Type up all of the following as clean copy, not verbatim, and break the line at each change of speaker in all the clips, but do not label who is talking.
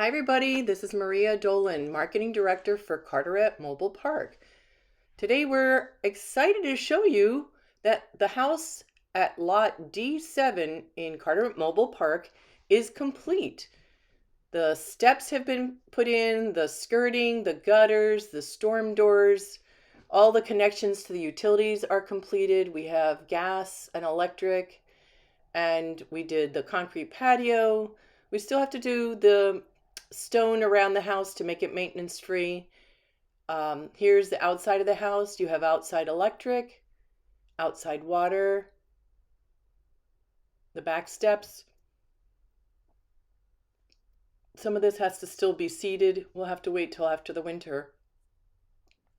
Hi everybody, this is Maria Dolan, Marketing Director for Carteret Mobile Park. Today we're excited to show you that the house at lot D-7 in Carteret Mobile Park is complete. The steps have been put in, the skirting, the gutters, the storm doors, all the connections to the utilities are completed. We have gas and electric, and we did the concrete patio. We still have to do the stone around the house to make it maintenance free. Here's the outside of the house. You have outside electric, outside water, the back steps. Some of this has to still be seeded. We'll have to wait till after the winter.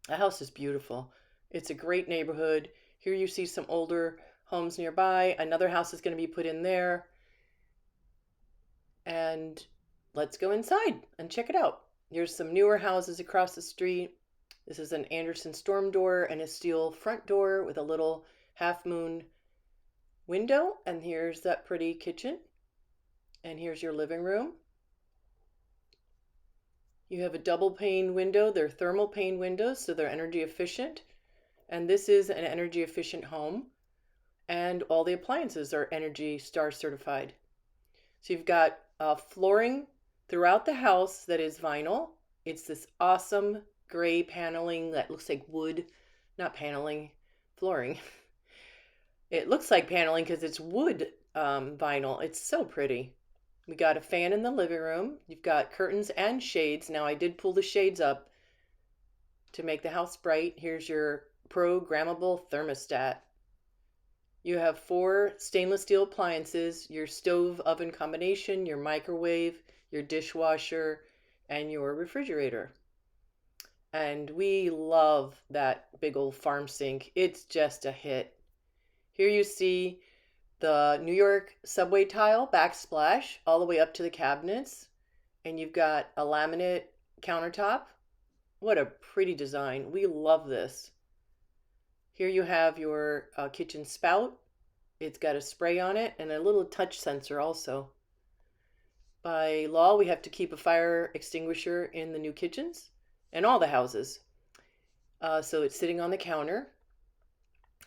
The house is beautiful. It's a great neighborhood. Here you see some older homes nearby. Another house is going to be put in there. And let's go inside and check it out. Here's some newer houses across the street. This is an Anderson storm door and a steel front door with a little half moon window. And here's that pretty kitchen. And here's your living room. You have a double pane window. They're thermal pane windows, so they're energy efficient. And this is an energy efficient home. And all the appliances are Energy Star certified. So you've got flooring throughout the house that is vinyl. It's this awesome gray paneling that looks like wood, not paneling, flooring. It looks like paneling because it's wood vinyl. It's so pretty. We got a fan in the living room. You've got curtains and shades. Now I did pull the shades up to make the house bright. Here's your programmable thermostat. You have 4 stainless steel appliances, your stove oven combination, your microwave, your dishwasher, and your refrigerator. And we love that big old farm sink. It's just a hit. Here you see the New York subway tile backsplash all the way up to the cabinets. And you've got a laminate countertop. What a pretty design. We love this. Here you have your kitchen spout. It's got a spray on it and a little touch sensor also. By law, we have to keep a fire extinguisher in the new kitchens and all the houses. So it's sitting on the counter.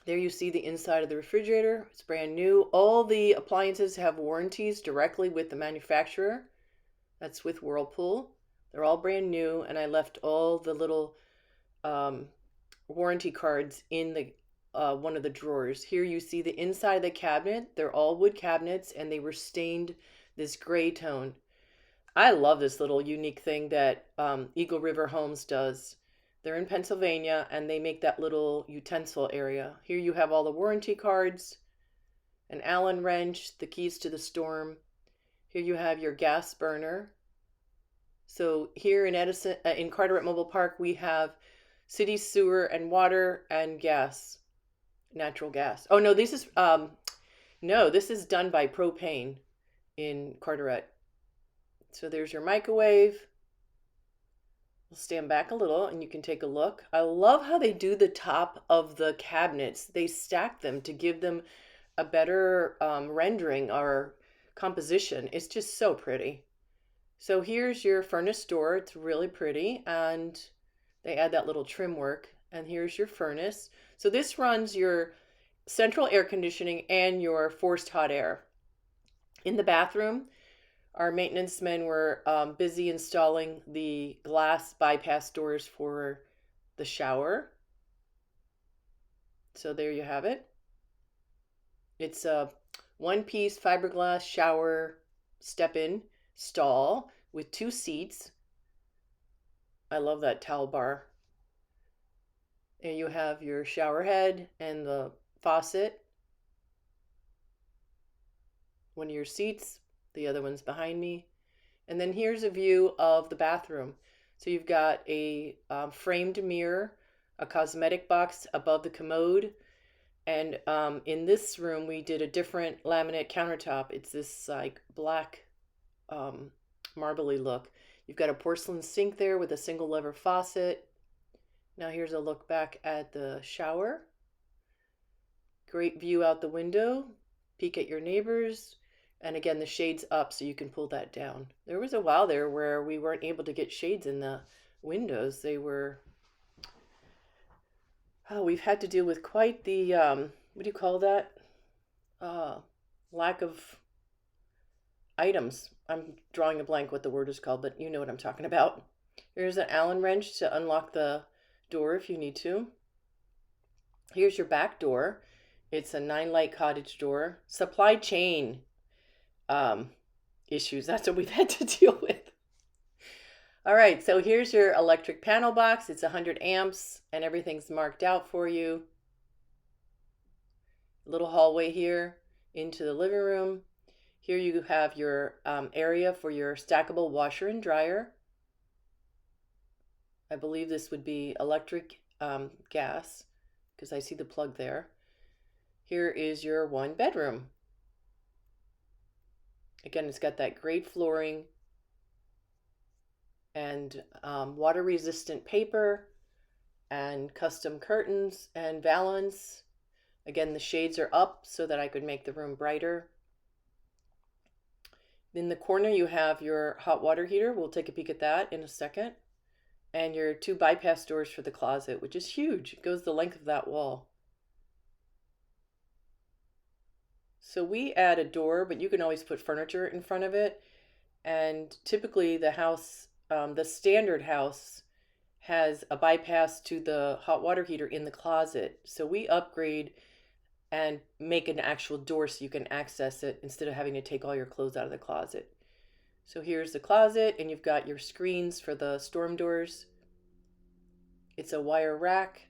There you see the inside of the refrigerator. It's brand new. All the appliances have warranties directly with the manufacturer. That's with Whirlpool. They're all brand new, and I left all the little warranty cards in the one of the drawers. Here you see the inside of the cabinet. They're all wood cabinets and they were stained this gray tone. I love this little unique thing that Eagle River Homes does. They're in Pennsylvania and they make that little utensil area. Here you have all the warranty cards, an Allen wrench, the keys to the storm. Here you have your gas burner. So here in Carteret Mobile Park, we have city sewer and water and gas, natural gas. Oh no, this is done by propane in Carteret. So there's your microwave. We'll stand back a little and you can take a look. I love how they do the top of the cabinets. They stack them to give them a better rendering or composition. It's just so pretty. So here's your furnace door. It's really pretty, and they add that little trim work. And here's your furnace. So this runs your central air conditioning and your forced hot air. In the bathroom, our maintenance men were busy installing the glass bypass doors for the shower. So there you have it. It's a one-piece fiberglass shower step-in stall with 2 seats. I love that towel bar. And you have your shower head and the faucet. One of your seats, the other one's behind me. And then here's a view of the bathroom. So you've got a framed mirror, a cosmetic box above the commode. And in this room, we did a different laminate countertop. It's this like black marbly look. You've got a porcelain sink there with a single lever faucet. Now here's a look back at the shower. Great view out the window. Peek at your neighbors. And again, the shade's up, so you can pull that down. There was a while there where we weren't able to get shades in the windows. They were, oh, we've had to deal with quite the, what do you call that? Uh, Lack of items. I'm drawing a blank what the word is called, but you know what I'm talking about. Here's an Allen wrench to unlock the door if you need to. Here's your back door. It's a 9 light cottage door. Supply chain um, issues. That's what we've had to deal with. All right, so here's your electric panel box. It's 100 amps and everything's marked out for you. Little hallway here into the living room. Here you have your area for your stackable washer and dryer. I believe this would be electric gas because I see the plug there. Here is your 1 bedroom. Again, it's got that great flooring and water resistant paper and custom curtains and valance. Again, the shades are up so that I could make the room brighter. In the corner, you have your hot water heater. We'll take a peek at that in a second. And your 2 bypass doors for the closet, which is huge. It goes the length of that wall. So we add a door, but you can always put furniture in front of it. And typically the house, the standard house, has a bypass to the hot water heater in the closet. So we upgrade and make an actual door so you can access it instead of having to take all your clothes out of the closet. So here's the closet, and you've got your screens for the storm doors. It's a wire rack.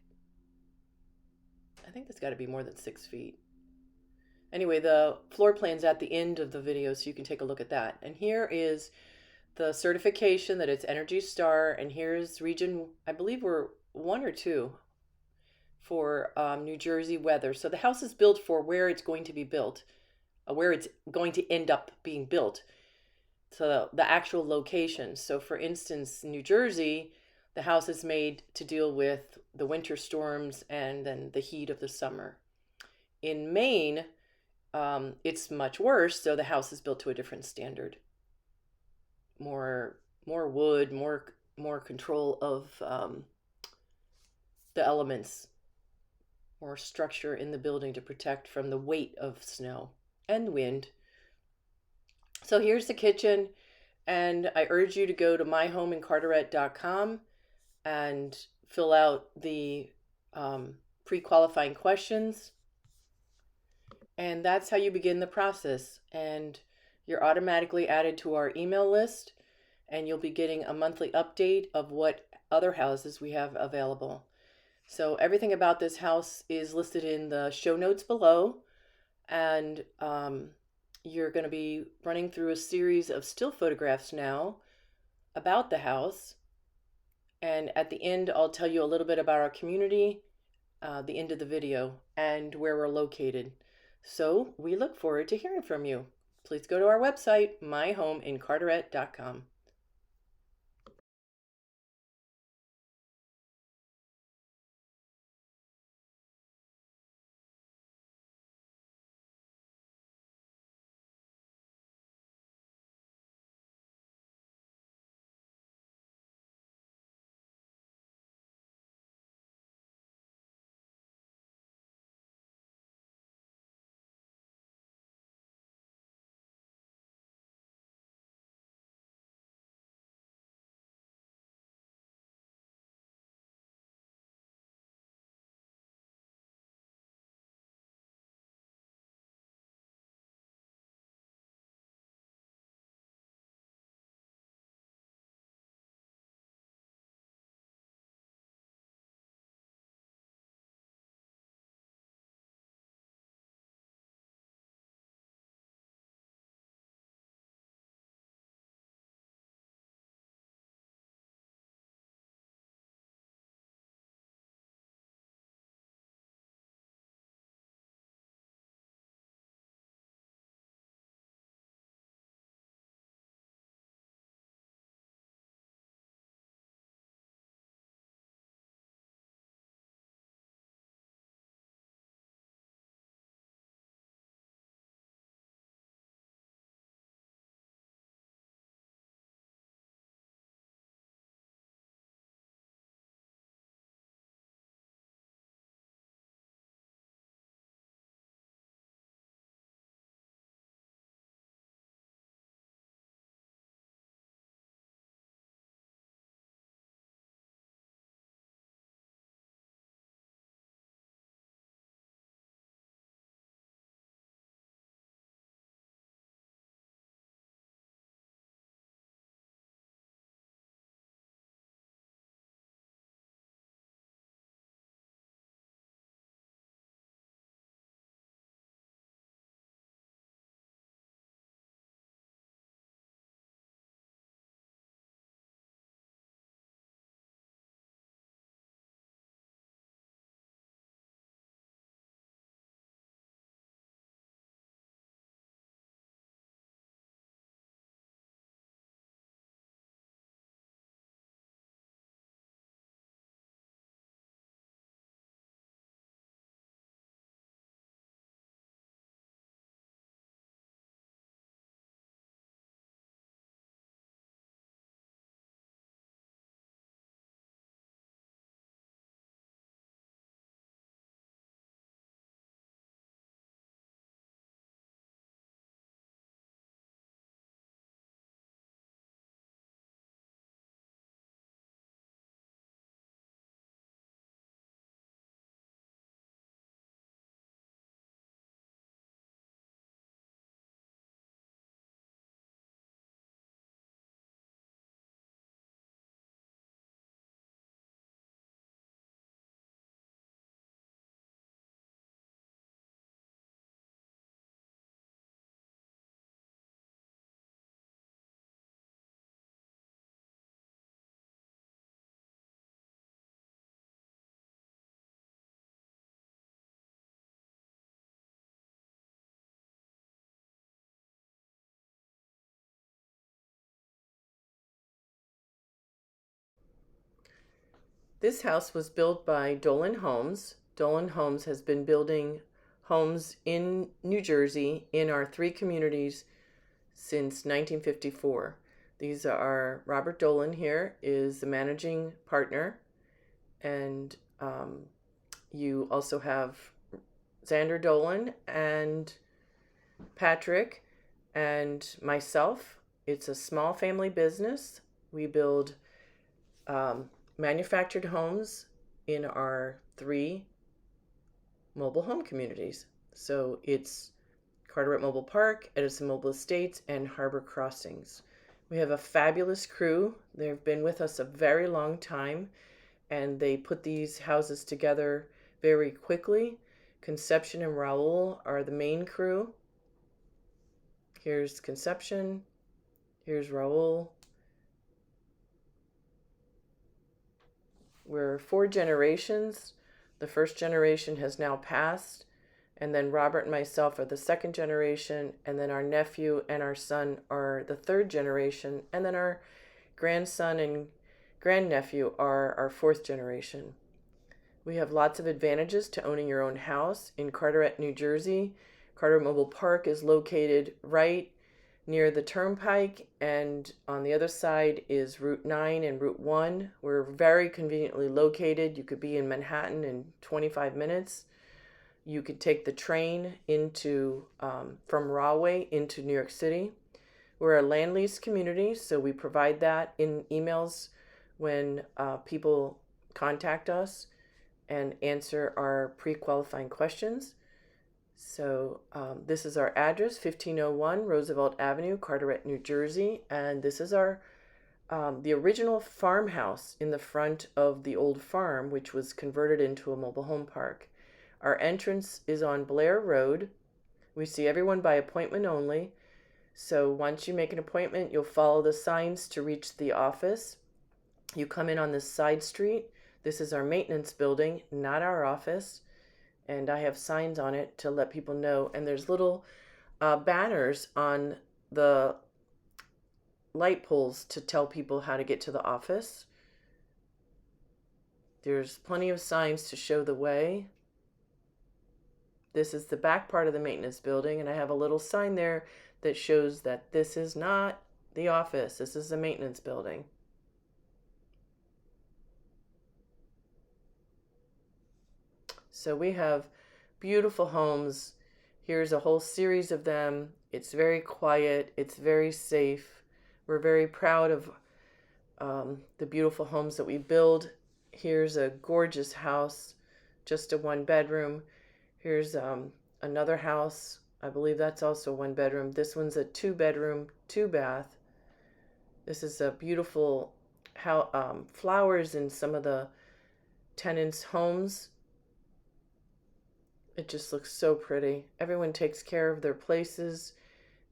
I think that's got to be more than 6 feet. Anyway, the floor plan's at the end of the video, so you can take a look at that. And here is the certification that it's Energy Star, and here's region, I believe we're 1 or 2 for New Jersey weather. So the house is built for where it's going to be built, where it's going to end up being built. So the actual location. So for instance, New Jersey, the house is made to deal with the winter storms and then the heat of the summer. In Maine, it's much worse, so the house is built to a different standard. More wood, more control of the elements, more structure in the building to protect from the weight of snow and wind. So here's the kitchen, and I urge you to go to myhomeincarteret.com and fill out the pre-qualifying questions. And that's how you begin the process. And you're automatically added to our email list, and you'll be getting a monthly update of what other houses we have available. So everything about this house is listed in the show notes below, and you're going to be running through a series of still photographs now about the house. And at the end, I'll tell you a little bit about our community, the end of the video, and where we're located. So we look forward to hearing from you. Please go to our website, myhomeincarteret.com. This house was built by Dolan Homes. Dolan Homes has been building homes in New Jersey in our 3 communities since 1954. These are Robert Dolan here is the managing partner, and you also have Xander Dolan and Patrick and myself. It's a small family business. We build manufactured homes in our 3 mobile home communities. So it's Carteret Mobile Park, Edison Mobile Estates, and Harbor Crossings. We have a fabulous crew. They've been with us a very long time, and they put these houses together very quickly. Conception and Raul are the main crew. Here's Conception. Here's Raul. We're 4 generations. The first generation has now passed, and then Robert and myself are the 2nd generation, and then our nephew and our son are the 3rd generation, and then our grandson and grandnephew are our 4th generation. We have lots of advantages to owning your own house in Carteret, New Jersey. Carteret Mobile Park is located right near the turnpike, and on the other side is Route 9 and Route 1. We're very conveniently located. You could be in Manhattan in 25 minutes. You could take the train into from Rahway into New York City. We're a land lease community, so we provide that in emails when people contact us and answer our pre-qualifying questions. So this is our address, 1501 Roosevelt Avenue, Carteret, New Jersey. And this is our the original farmhouse in the front of the old farm, which was converted into a mobile home park. Our entrance is on Blair Road. We see everyone by appointment only. So once you make an appointment, you'll follow the signs to reach the office. You come in on this side street. This is our maintenance building, not our office. And I have signs on it to let people know. And there's little banners on the light poles to tell people how to get to the office. There's plenty of signs to show the way. This is the back part of the maintenance building, and I have a little sign there that shows that this is not the office. This is the maintenance building. So we have beautiful homes. Here's a whole series of them. It's very quiet. It's very safe. We're very proud of the beautiful homes that we build. Here's a gorgeous house, just a 1-bedroom. Here's another house. I believe that's also 1 bedroom. This one's a 2-bedroom, 2-bath. This is a beautiful flowers in some of the tenants' homes. It just looks so pretty. Everyone takes care of their places,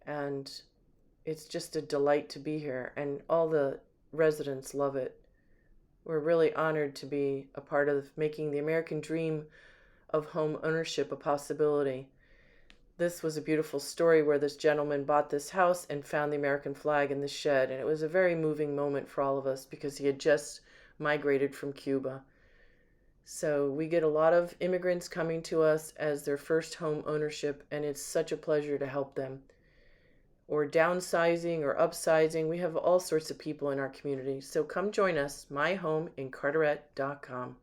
and it's just a delight to be here, and all the residents love it. We're really honored to be a part of making the American dream of home ownership a possibility. This was a beautiful story where this gentleman bought this house and found the American flag in the shed, and it was a very moving moment for all of us because he had just migrated from Cuba. So we get a lot of immigrants coming to us as their first home ownership, and it's such a pleasure to help them. Or downsizing or upsizing. We have all sorts of people in our community. So come join us, myhomeincarteret.com.